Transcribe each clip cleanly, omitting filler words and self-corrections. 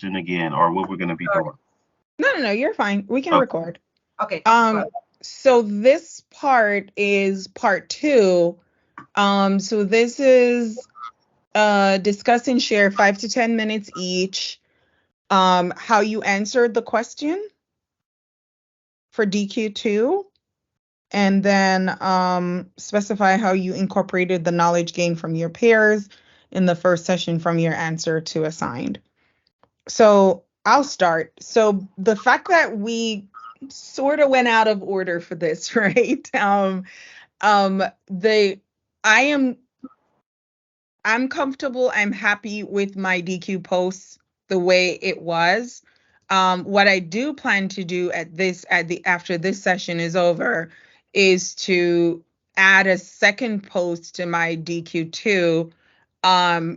again, or what we're going to be doing. No, you're fine. We can Oh, record. Okay. Um, Well, so this part is part two. So this is discuss and share 5 to 10 minutes each. How you answered the question for DQ2, and then specify how you incorporated the knowledge gained from your peers in the first session from your answer to assigned. So I'll start. So the fact that we sort of went out of order for this, right? The I am I'm comfortable. I'm happy with my DQ posts the way it was. What I do plan to do at the after this session is over is to add a second post to my DQ2,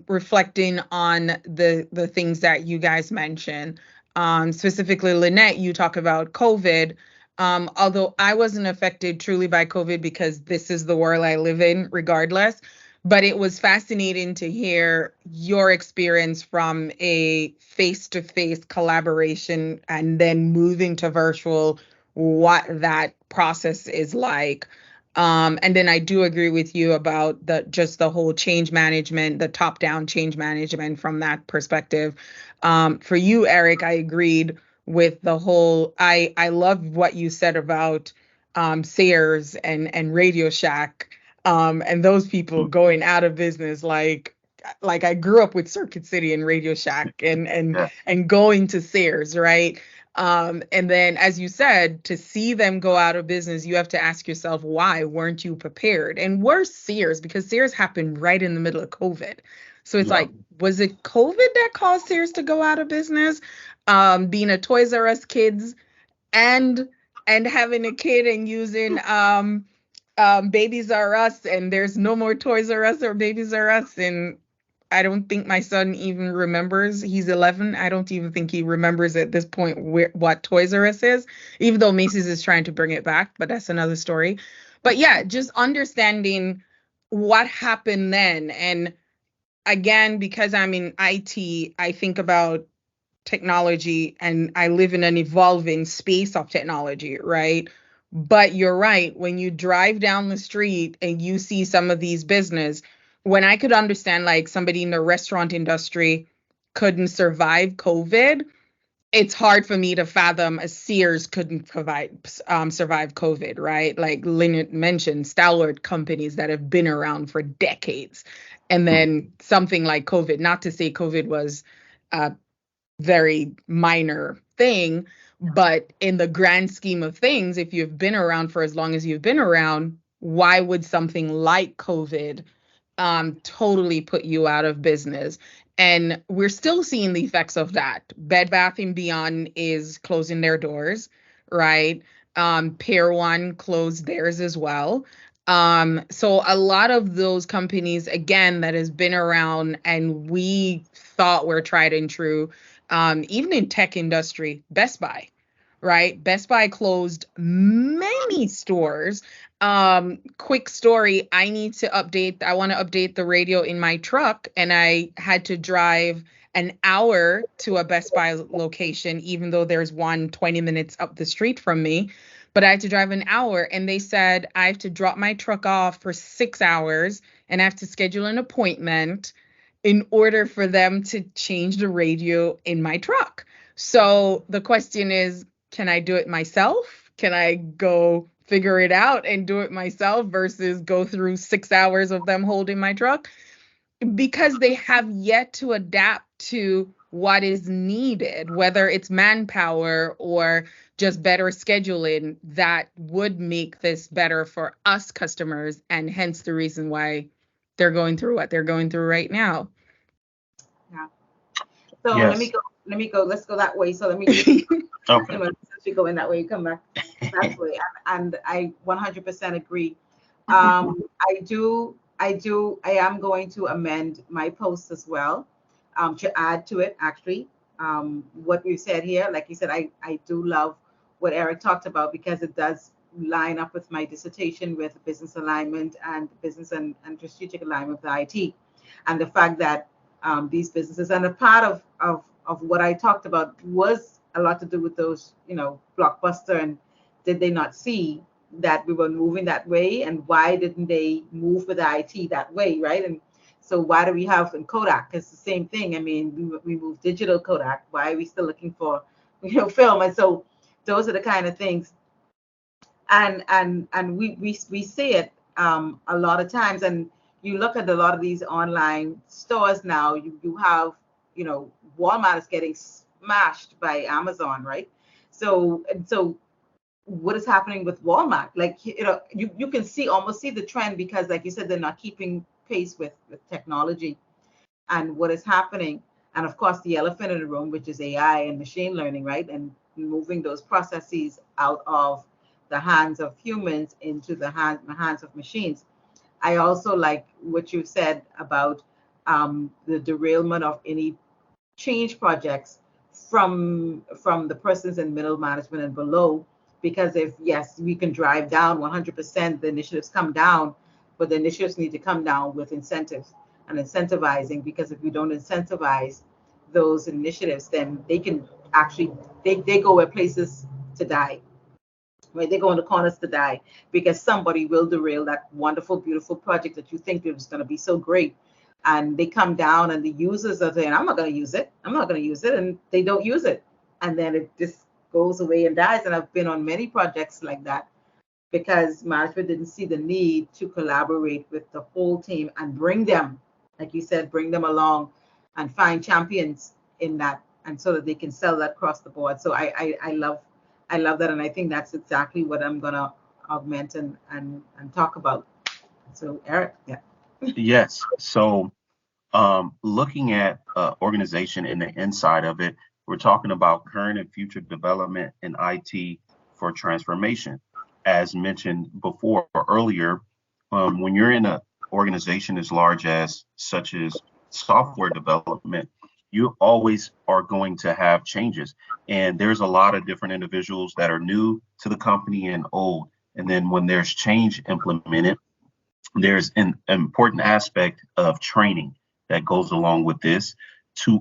reflecting on the things that you guys mentioned. Specifically, Lynette, you talk about COVID. Although I wasn't affected truly by COVID because this is the world I live in, regardless. But it was fascinating to hear your experience from a face-to-face collaboration and then moving to virtual, what that process is like. And then I do agree with you about the whole change management, the top-down change management from that perspective. For you, Eric, I agreed with the whole. I love what you said about Sears and Radio Shack, and those people going out of business. Like I grew up with Circuit City and Radio Shack yeah. and going to Sears, right? And then, as you said, to see them go out of business, you have to ask yourself, why weren't you prepared? And worse, Sears, because Sears happened right in the middle of COVID. So it's Yeah. like, was it COVID that caused Sears to go out of business? Being a Toys R Us kids and having a kid and using Babies R Us, and there's no more Toys R Us or Babies R Us, and I don't think my son even remembers. He's 11. I don't even think he remembers at this point what Toys R Us is, even though Macy's is trying to bring it back, but that's another story. But yeah, just understanding what happened then. And again, because I'm in IT, I think about technology and I live in an evolving space of technology, right? But you're right, when you drive down the street and you see some of these business, when I could understand like somebody in the restaurant industry couldn't survive COVID, it's hard for me to fathom a Sears couldn't survive COVID, right? Like Lynette mentioned, stalwart companies that have been around for decades. And then something like COVID, not to say COVID was a very minor thing, but in the grand scheme of things, if you've been around for as long as you've been around, why would something like COVID totally put you out of business? And we're still seeing the effects of that. Bed Bath and Beyond is closing their doors, right? Pier One closed theirs as well. So a lot of those companies, again, that has been around and we thought were tried and true, even in tech industry, Best Buy, right? Best Buy closed many stores. Quick story, I want to update the radio in my truck, and I had to drive an hour to a Best Buy location, even though there's one 20 minutes up the street from me. But I had to drive an hour, and they said I have to drop my truck off for 6 hours and I have to schedule an appointment in order for them to change the radio in my truck. So the question is, can I do it myself? Can I go figure it out and do it myself versus go through 6 hours of them holding my truck? Because they have yet to adapt to what is needed, whether it's manpower or just better scheduling that would make this better for us customers, and hence the reason why they're going through what they're going through right now. yeah. So let me Yes. go. Let me go. Let's go that way. So let me give you Okay. since we go in that way, you come back that way. And I 100% agree. I am going to amend my post as well, to add to it actually. What we've said here, like you said, I do love what Eric talked about because it does line up with my dissertation with business alignment and business and strategic alignment with IT. And the fact that these businesses and a part of what I talked about was a lot to do with those, Blockbuster, and did they not see that we were moving that way, and why didn't they move with the IT that way, right? And so why do we have in Kodak? It's the same thing. I mean, we moved digital Kodak. Why are we still looking for, film? And so those are the kind of things, and we see it a lot of times. And you look at a lot of these online stores now. You have, Walmart is getting smashed by Amazon, right? So what is happening with Walmart? Like, you can almost see the trend, because like you said, they're not keeping pace with technology and what is happening. And of course, the elephant in the room, which is AI and machine learning, right? And moving those processes out of the hands of humans into the hands of machines. I also like what you said about the derailment of any change projects from the persons in middle management and below. Because if, yes, we can drive down 100%, the initiatives come down, but the initiatives need to come down with incentives and incentivizing. Because if we don't incentivize those initiatives, then they can actually, they go where places to die, right? They go in the corners to die, because somebody will derail that wonderful, beautiful project that you think it was going to be so great. And they come down, and the users are saying, I'm not going to use it. I'm not going to use it. And they don't use it. And then it just goes away and dies. And I've been on many projects like that, because management didn't see the need to collaborate with the whole team and bring them, like you said, bring them along and find champions in that, and so that they can sell that across the board. So I love that, and I think that's exactly what I'm gonna augment and talk about. So Eric, yeah. Yes. So, looking at organization and the inside of it, we're talking about current and future development in IT for transformation. As mentioned before or earlier, when you're in an organization as large as such as software development, you always are going to have changes. And there's a lot of different individuals that are new to the company and old. And then when there's change implemented, there's an important aspect of training that goes along with this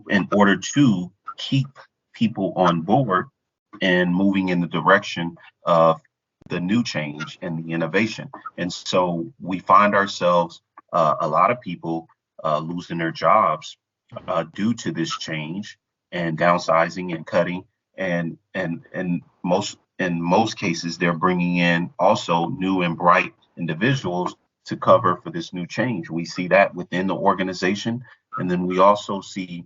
in order to keep people on board and moving in the direction of the new change and the innovation. And so we find ourselves, a lot of people losing their jobs due to this change and downsizing and cutting, and in most cases they're bringing in also new and bright individuals to cover for this new change. We see that within the organization, and then we also see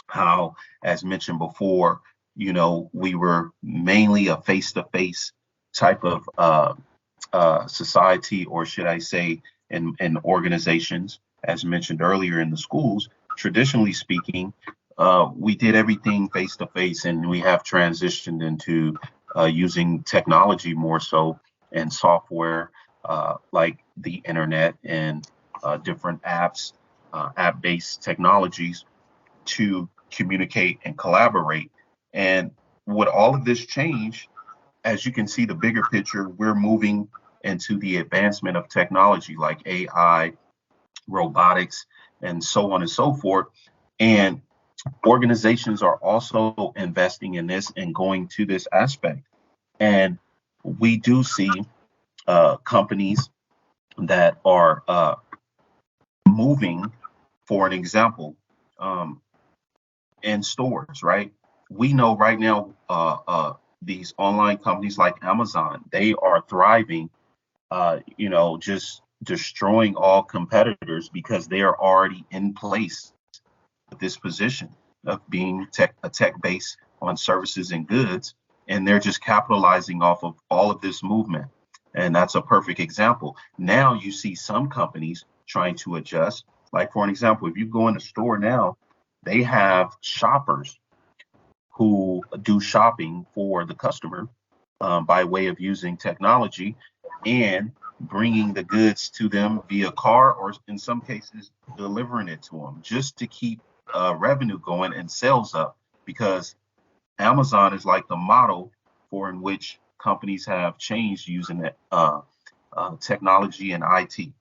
how, as mentioned before, we were mainly a face-to-face type of society, or should I say, in organizations, as mentioned earlier in the schools. Traditionally speaking, we did everything face to face, and we have transitioned into using technology more so, and software like the internet and different apps, app-based technologies to communicate and collaborate. And with all of this change, as you can see, the bigger picture, we're moving into the advancement of technology like AI, robotics, and so on and so forth. And organizations are also investing in this and going to this aspect. And we do see companies that are moving, for an example, um, in stores, right? We know right now these online companies like Amazon, they are thriving, just destroying all competitors because they are already in place with this position of being a tech base on services and goods, and they're just capitalizing off of all of this movement. And that's a perfect example. Now you see some companies trying to adjust. Like, for an example, if you go in the store now, they have shoppers who do shopping for the customer by way of using technology and bringing the goods to them via car, or in some cases delivering it to them, just to keep revenue going and sales up, because Amazon is like the model for in which companies have changed using technology and IT.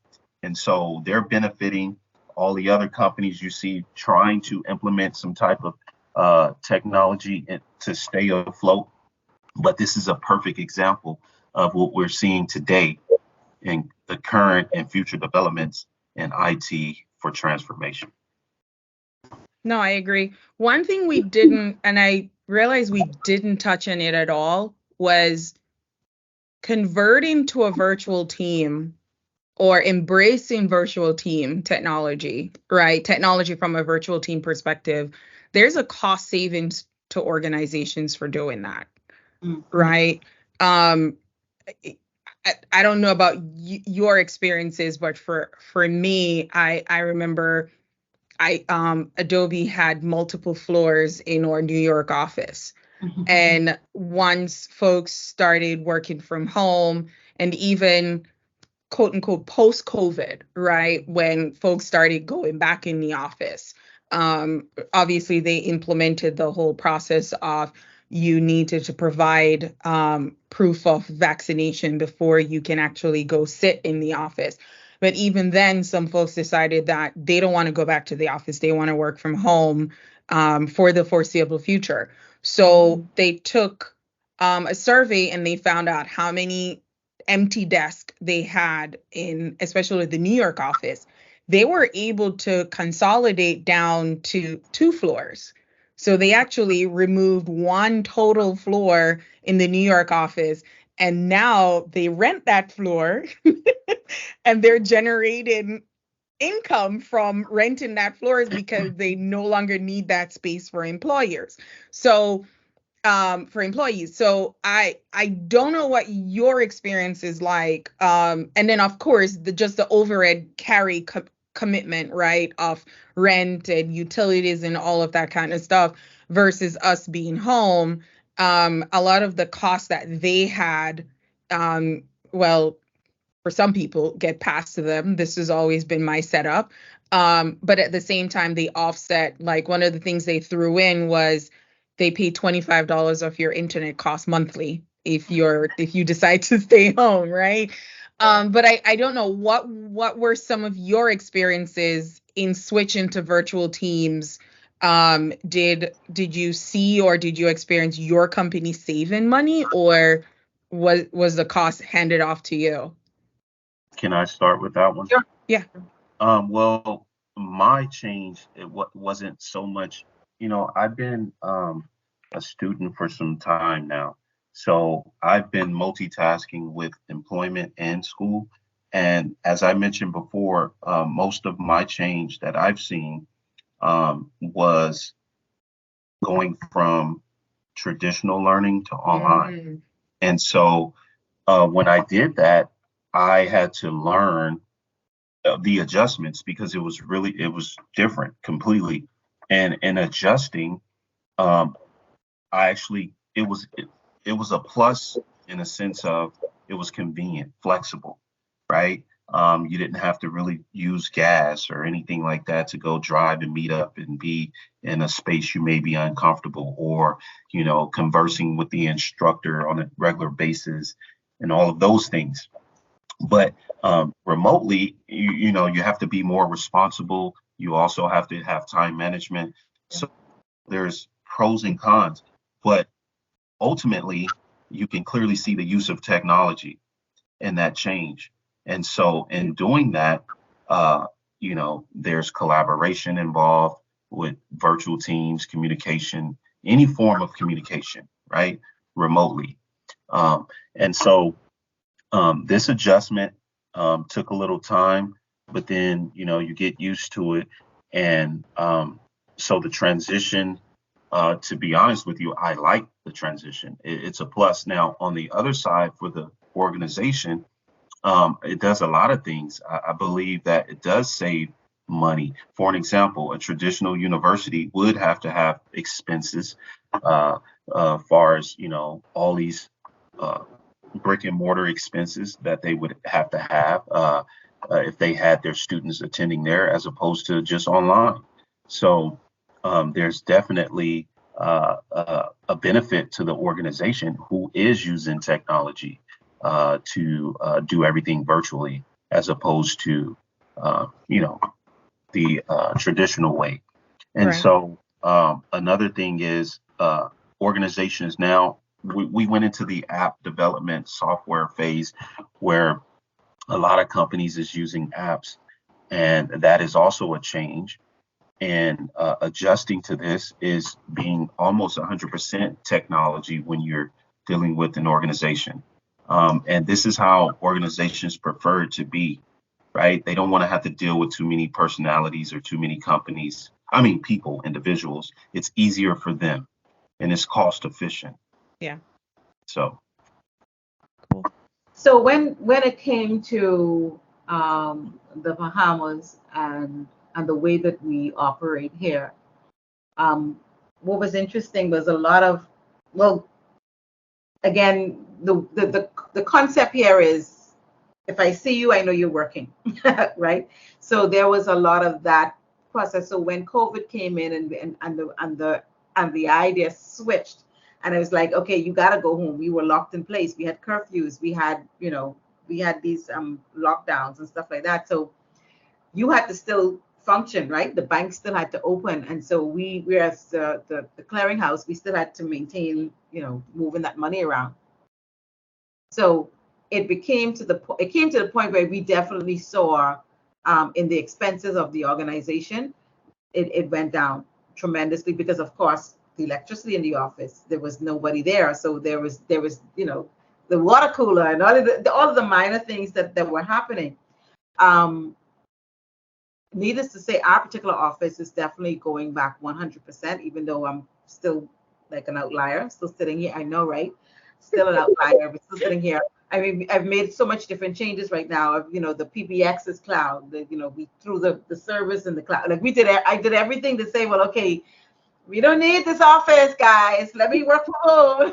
And so they're benefiting all the other companies you see trying to implement some type of technology to stay afloat. But this is a perfect example of what we're seeing today in the current and future developments in IT for transformation. No, I agree. One thing we didn't, and I realized we didn't touch on it at all, was converting to a virtual team or embracing virtual team technology, right? Technology from a virtual team perspective. There's a cost savings to organizations for doing that, right? I don't know about your experiences, but for me, I remember Adobe had multiple floors in our New York office. And once folks started working from home and even quote unquote post COVID, right? When folks started going back in the office, obviously they implemented the whole process of you needed to provide proof of vaccination before you can actually go sit in the office. But even then, some folks decided that they don't want to go back to the office. They want to work from home for the foreseeable future. So they took a survey and they found out how many empty desk they had in, especially the New York office. They were able to consolidate down to 2 floors. So they actually removed one total floor in the New York office, and now they rent that floor and they're generating income from renting that floors because they no longer need that space for employers. So for employees. So I don't know what your experience is like. And then of course just the overhead carry commitment, right, of rent and utilities and all of that kind of stuff versus us being home. A lot of the costs that they had, well, for some people get passed to them. This has always been my setup. But at the same time, they offset, like one of the things they threw in was they pay $25 off your internet cost monthly if you decide to stay home, right? But I don't know what were some of your experiences in switching to virtual teams. Did you see or did you experience your company saving money, or was the cost handed off to you? Can I start with that one? Sure. Yeah. Well, my change wasn't so much, I've been a student for some time now. So I've been multitasking with employment and school. And as I mentioned before, most of my change that I've seen was going from traditional learning to online. Mm. And so when I did that, I had to learn the adjustments because it was different completely. And in adjusting, um, I actually it was a plus in a sense of it was convenient, flexible, right? You didn't have to really use gas or anything like that to go drive and meet up and be in a space you may be uncomfortable, or conversing with the instructor on a regular basis and all of those things. But remotely, you have to be more responsible. You also have to have time management. So there's pros and cons, but ultimately, you can clearly see the use of technology in that change. And so, in doing that, there's collaboration involved with virtual teams, communication, any form of communication, right? Remotely. Um, and so, this adjustment took a little time, but then you get used to it, and so the transition. To be honest with you, I like the transition. It's a plus. Now, on the other side, for the organization, it does a lot of things. I believe that it does save money. For an example, a traditional university would have to have expenses, far as all these uh, brick and mortar expenses that they would have to have if they had their students attending there, as opposed to just online. So there's definitely a benefit to the organization who is using technology to do everything virtually, as opposed to the traditional way. And Right. so Another thing is organizations now. We went into the app development software phase where a lot of companies is using apps, and that is also a change. And adjusting to this is being almost 100% technology when you're dealing with an organization. And this is how organizations prefer it to be, right? They don't want to have to deal with too many personalities or too many companies. I mean, people, individuals. It's easier for them and it's cost efficient. Yeah. So, Cool. So when it came to the Bahamas and the way that we operate here, what was interesting was a lot of, well, again, the concept here is, if I see you, I know you're working, right? So there was a lot of that process. So when COVID came in and the idea switched, and it was like, okay, you got to go home. We were locked in place. We had curfews. We had these lockdowns and stuff like that. So you had to still function, right? The bank still had to open, and so we as the clearinghouse, we still had to maintain, moving that money around. So it came to the point where we definitely saw, in the expenses of the organization, it went down tremendously because, of course, the electricity in the office, there was nobody there, so there was the water cooler and all of the minor things that were happening. Um, Needless to say, our particular office is definitely going back 100%, even though I'm still like an outlier, still sitting here. I know, right? Still an outlier, but still sitting here. I mean, I've made so much different changes right now. The PBX is cloud. We threw the service in the cloud. Like I did everything to say, well, okay, we don't need this office, guys. Let me work from home.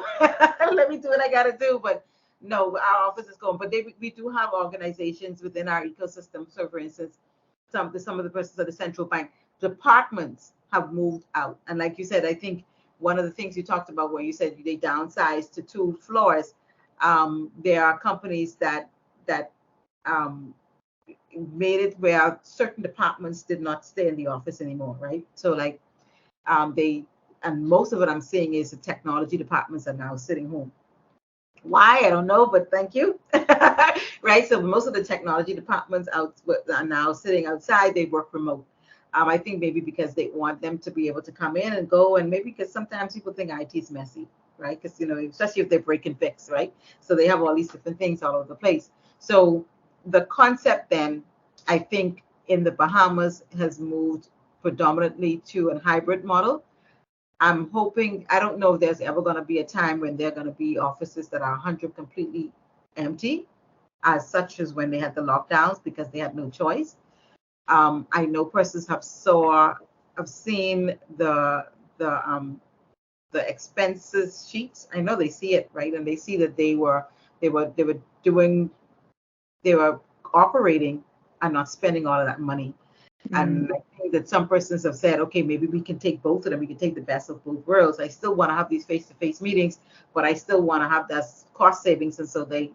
Let me do what I got to do. But no, our office is going. But we do have organizations within our ecosystem. So, for instance, some of the persons at the central bank departments have moved out. And like you said, I think one of the things you talked about where you said they downsized to 2 floors. There are companies that um, made it where certain departments did not stay in the office anymore, right? So like they and most of what I'm seeing is the technology departments are now sitting home. Why? I don't know, but thank you. Right? So most of the technology departments are now sitting outside. They work remote. I think maybe because they want them to be able to come in and go, and maybe because sometimes people think IT is messy, right? Because especially if they're break and fix, right? So they have all these different things all over the place. So the concept then, I think, in the Bahamas has moved predominantly to a hybrid model. I'm hoping, I don't know if there's ever going to be a time when there are going to be offices that are 100 completely empty, as such as when they had the lockdowns because they had no choice. I know persons have seen the expenses sheets. I know they see it, right, and they see that they were doing they were operating and not spending all of that money. And I think that some persons have said, okay, maybe we can take both of them. We can take the best of both worlds. I still want to have these face-to-face meetings, but I still want to have that cost savings. And so they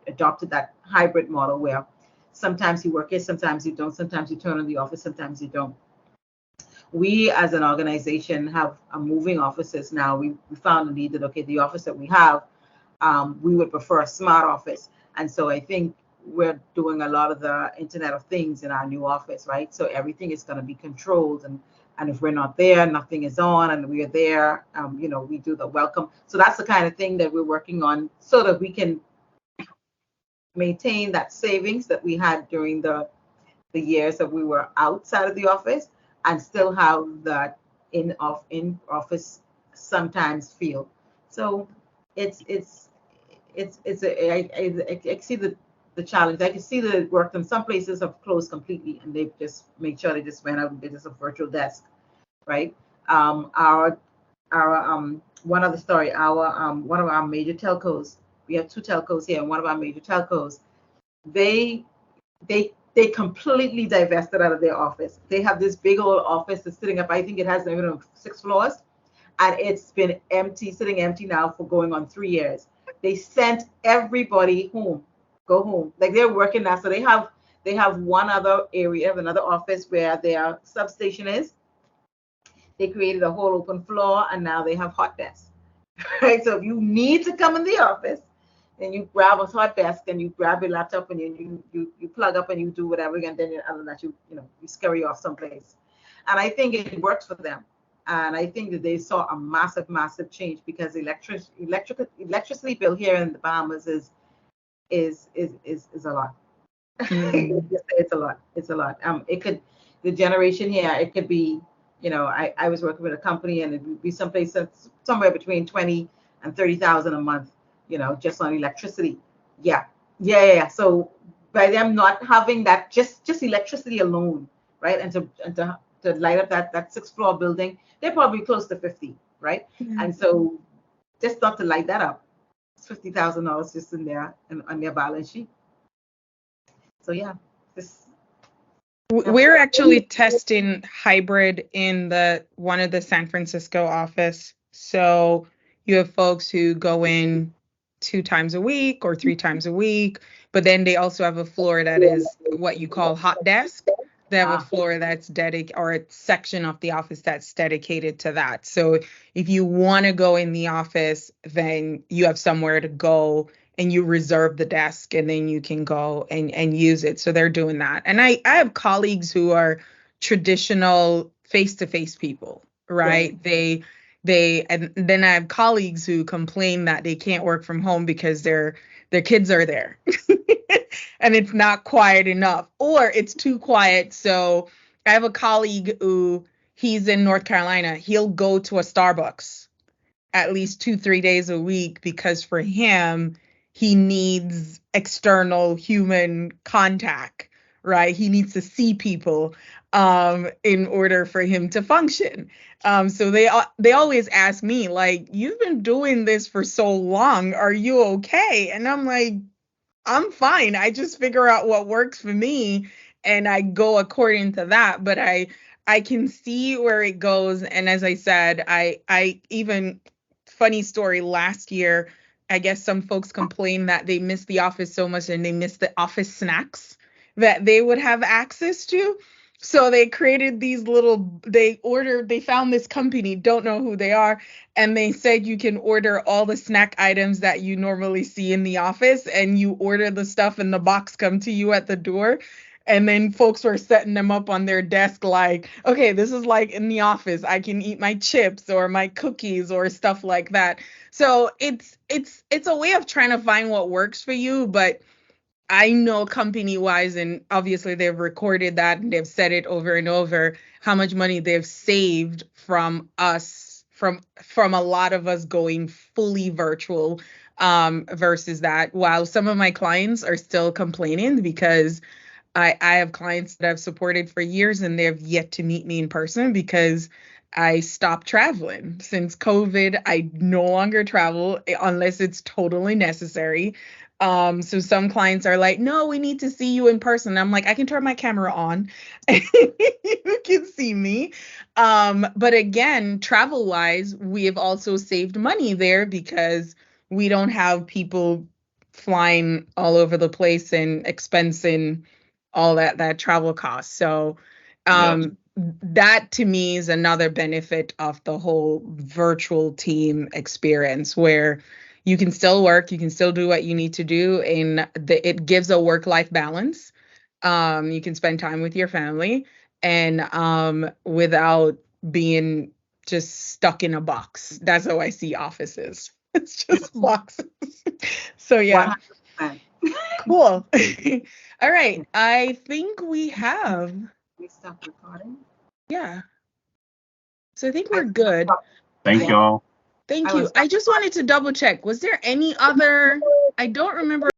adopted that hybrid model where sometimes you work here, sometimes you don't, sometimes you turn on the office, sometimes you don't. We as an organization have moving offices now. We found a need that, okay, the office that we have, we would prefer a smart office. And so I think we're doing a lot of the Internet of Things in our new office, right? So everything is going to be controlled, and if we're not there, nothing is on, and we are there, we do the welcome. So that's the kind of thing that we're working on so that we can maintain that savings that we had during the years that we were outside of the office and still have that in office sometimes feel. So I see the challenge. I can see that it worked, and some places have closed completely, and they've just made sure they just went out and did just a virtual desk, right? Our one other story. Our one of our major telcos. We have 2 telcos here, and one of our major telcos. They they completely divested out of their office. They have this big old office that's sitting up. I think it has 6 floors, and it's been empty, sitting empty now for going on 3 years. They sent everybody home, go home. Like they're working now, so they have one other area, another office where their substation is. They created a whole open floor, and now they have hot desks. Right? So if you need to come in the office, then you grab a hot desk and you grab your laptop and you plug up and you do whatever, and then other than that you scurry off someplace. And I think it works for them. And I think that they saw a massive change, because electricity bill here in the Bahamas is a lot. Mm. It's a lot. It's a lot. It could, the generation here, it could be, I was working with a company, and it would be someplace that's somewhere between 20 and 30,000 a month, just on electricity. Yeah. Yeah. So by them not having that, just electricity alone, right? And to light up that sixth floor building, they're probably close to 50, right? Yeah. And so just not to light that up, it's $50,000 just in there and on their balance sheet. So yeah, this. We're actually testing hybrid in one of the San Francisco office. So you have folks who go in 2 times a week or 3 times a week, but then they also have a floor that is what you call hot desk. They have a floor that's dedicated, or a section of the office that's dedicated to that. So if you want to go in the office, then you have somewhere to go and you reserve the desk, and then you can go and use it. So they're doing that. And I have colleagues who are traditional face-to-face people, right? And then I have colleagues who complain that they can't work from home because their kids are there and it's not quiet enough, or it's too quiet. So I have a colleague who, he's in North Carolina. He'll go to a Starbucks at least 2-3 days a week, because for him, he needs external human contact, right? He needs to see people in order for him to function. So they always ask me, like, you've been doing this for so long, are you okay? And I'm like, I'm fine. I just figure out what works for me and I go according to that. But I can see where it goes. And as I said, I even, funny story, last year, I guess some folks complained that they missed the office so much and they missed the office snacks that they would have access to. So they created these they found this company, don't know who they are, and they said you can order all the snack items that you normally see in the office, and you order the stuff and the box come to you at the door. And then folks were setting them up on their desk like, okay, this is like in the office. I can eat my chips or my cookies or stuff like that. So it's a way of trying to find what works for you, but I know company wise, and obviously they've recorded that and they've said it over and over, how much money they've saved from us, from a lot of us going fully virtual, versus that. While some of my clients are still complaining, because I have clients that I've supported for years and they've yet to meet me in person because I stopped traveling. Since COVID, I no longer travel unless it's totally necessary. So some clients are like, no, we need to see you in person. I'm like, I can turn my camera on and you can see me. But again, travel wise, we have also saved money there because we don't have people flying all over the place and expensing all that travel costs. So Yes. that to me is another benefit of the whole virtual team experience, where you can still work, you can still do what you need to do, and it gives a work-life balance. You can spend time with your family, and without being just stuck in a box. That's how I see offices. It's just Yes. boxes. So yeah. 100%. Cool. All right. I think we have, We stop recording. yeah. So I think I we're good. Thank I, y'all. Thank I you. was I just wanted to double check. Was there any other, I don't remember